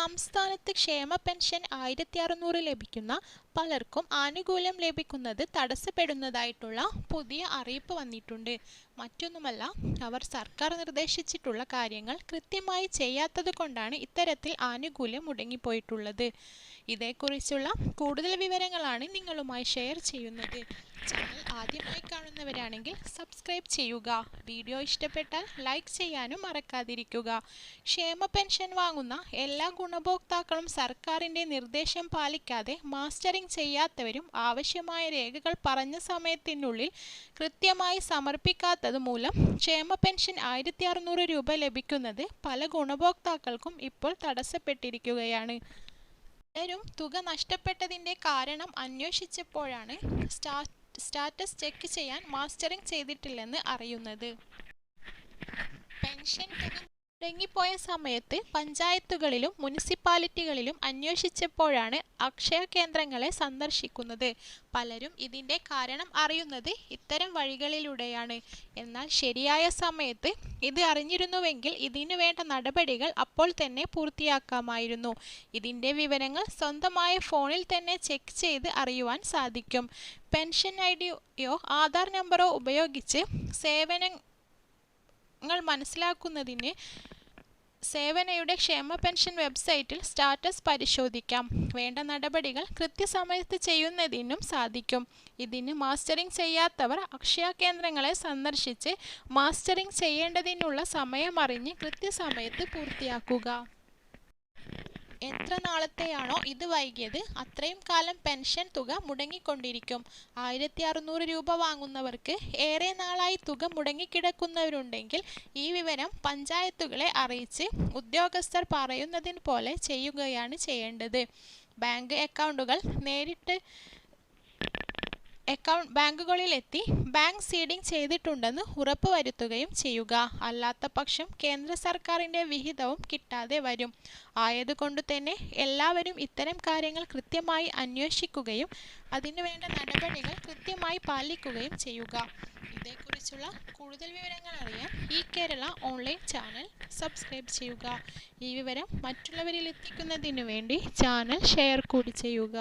സംസ്ഥാനത്ത് ക്ഷേമ പെൻഷൻ 1600 ലഭിക്കുന്ന പലർക്കും ആനുകൂല്യം ലഭിക്കുന്നത് തടസ്സപ്പെടുന്നതായിട്ടുള്ള പുതിയ അറിയിപ്പ് വന്നിട്ടുണ്ട്. മറ്റൊന്നുമല്ല, അവർ സർക്കാർ നിർദ്ദേശിച്ചിട്ടുള്ള കാര്യങ്ങൾ കൃത്യമായി ചെയ്യാത്തത് കൊണ്ടാണ് ഇത്തരത്തിൽ ആനുകൂല്യം മുടങ്ങിപ്പോയിട്ടുള്ളത്. ഇതേക്കുറിച്ചുള്ള കൂടുതൽ വിവരങ്ങളാണ് നിങ്ങളുമായി ഷെയർ ചെയ്യുന്നത്. ചാനൽ ആദ്യമായി കാണുന്നവരാണെങ്കിൽ സബ്സ്ക്രൈബ് ചെയ്യുക. വീഡിയോ ഇഷ്ടപ്പെട്ടാൽ ലൈക്ക് ചെയ്യാനും മറക്കാതിരിക്കുക. ക്ഷേമ പെൻഷൻ വാങ്ങുന്ന എല്ലാ ഗുണഭോക്താക്കളും സർക്കാരിൻ്റെ നിർദ്ദേശം പാലിക്കാതെ മാസ്റ്ററിംഗ് ചെയ്യാത്തവരും ആവശ്യമായ രേഖകൾ പറഞ്ഞ സമയത്തിനുള്ളിൽ കൃത്യമായി സമർപ്പിക്കാത്തത് മൂലം ക്ഷേമ പെൻഷൻ 1600 രൂപ ലഭിക്കുന്നത് പല ഗുണഭോക്താക്കൾക്കും ഇപ്പോൾ തടസ്സപ്പെട്ടിരിക്കുകയാണ്. പലരും തുക നഷ്ടപ്പെട്ടതിൻ്റെ കാരണം അന്വേഷിച്ചപ്പോഴാണ് സ്റ്റാറ്റസ് ചെക്ക് ചെയ്യാൻ മാസ്റ്ററിംഗ് ചെയ്തിട്ടില്ലെന്ന് അറിയുന്നത്. പെൻഷൻ തുക മുടങ്ങിപ്പോയ സമയത്ത് പഞ്ചായത്തുകളിലും മുനിസിപ്പാലിറ്റികളിലും അന്വേഷിച്ചപ്പോഴാണ് അക്ഷയ കേന്ദ്രങ്ങളെ സന്ദർശിക്കുന്നത്. പലരും ഇതിൻ്റെ കാരണം അറിയുന്നത് ഇത്തരം വഴികളിലൂടെയാണ്. എന്നാൽ ശരിയായ സമയത്ത് ഇത് അറിഞ്ഞിരുന്നുവെങ്കിൽ ഇതിനു വേണ്ട നടപടികൾ അപ്പോൾ തന്നെ പൂർത്തിയാക്കാമായിരുന്നു. ഇതിൻ്റെ വിവരങ്ങൾ സ്വന്തമായ ഫോണിൽ തന്നെ ചെക്ക് ചെയ്ത് അറിയുവാൻ സാധിക്കും. പെൻഷൻ ഐഡിയോ ആധാർ നമ്പറോ ഉപയോഗിച്ച് സേവനങ്ങൾ മനസ്സിലാക്കുന്നതിന് സേവനയുടെ ക്ഷേമ പെൻഷൻ വെബ്സൈറ്റിൽ സ്റ്റാറ്റസ് പരിശോധിക്കാം. വേണ്ട നടപടികൾ കൃത്യസമയത്ത് ചെയ്യുന്നതിനും സാധിക്കും. ഇതിന് മാസ്റ്ററിംഗ് ചെയ്യാത്തവർ അക്ഷയ കേന്ദ്രങ്ങളെ സന്ദർശിച്ച് മാസ്റ്ററിംഗ് ചെയ്യേണ്ടതിനുള്ള സമയമറിഞ്ഞ് കൃത്യസമയത്ത് പൂർത്തിയാക്കുക. എത്ര നാളത്തെയാണോ ഇത് വൈകിയത് അത്രയും കാലം പെൻഷൻ തുക മുടങ്ങിക്കൊണ്ടിരിക്കും. 1600 രൂപ വാങ്ങുന്നവർക്ക് ഏറെ നാളായി തുക മുടങ്ങിക്കിടക്കുന്നവരുണ്ടെങ്കിൽ ഈ വിവരം പഞ്ചായത്തുകളെ അറിയിച്ച് ഉദ്യോഗസ്ഥർ പറയുന്നതിന് പോലെ ചെയ്യുകയാണ് ചെയ്യേണ്ടത്. ബാങ്ക് അക്കൗണ്ടുകൾ നേരിട്ട് ബാങ്കുകളിലെത്തി ബാങ്ക് സീഡിംഗ് ചെയ്തിട്ടുണ്ടെന്ന് ഉറപ്പുവരുത്തുകയും ചെയ്യുക. അല്ലാത്ത പക്ഷം കേന്ദ്ര സർക്കാരിൻ്റെ വിഹിതവും കിട്ടാതെ വരും. ആയതുകൊണ്ട് തന്നെ എല്ലാവരും ഇത്തരം കാര്യങ്ങൾ കൃത്യമായി അന്വേഷിക്കുകയും അതിനുവേണ്ട നടപടികൾ കൃത്യമായി പാലിക്കുകയും ചെയ്യുക. ഇതേക്കുറിച്ചുള്ള കൂടുതൽ വിവരങ്ങൾ അറിയാൻ ഈ കേരള ഓൺലൈൻ ചാനൽ സബ്സ്ക്രൈബ് ചെയ്യുക. ഈ വിവരം മറ്റുള്ളവരിൽ എത്തിക്കുന്നതിനു വേണ്ടി ചാനൽ ഷെയർ കൂടി ചെയ്യുക.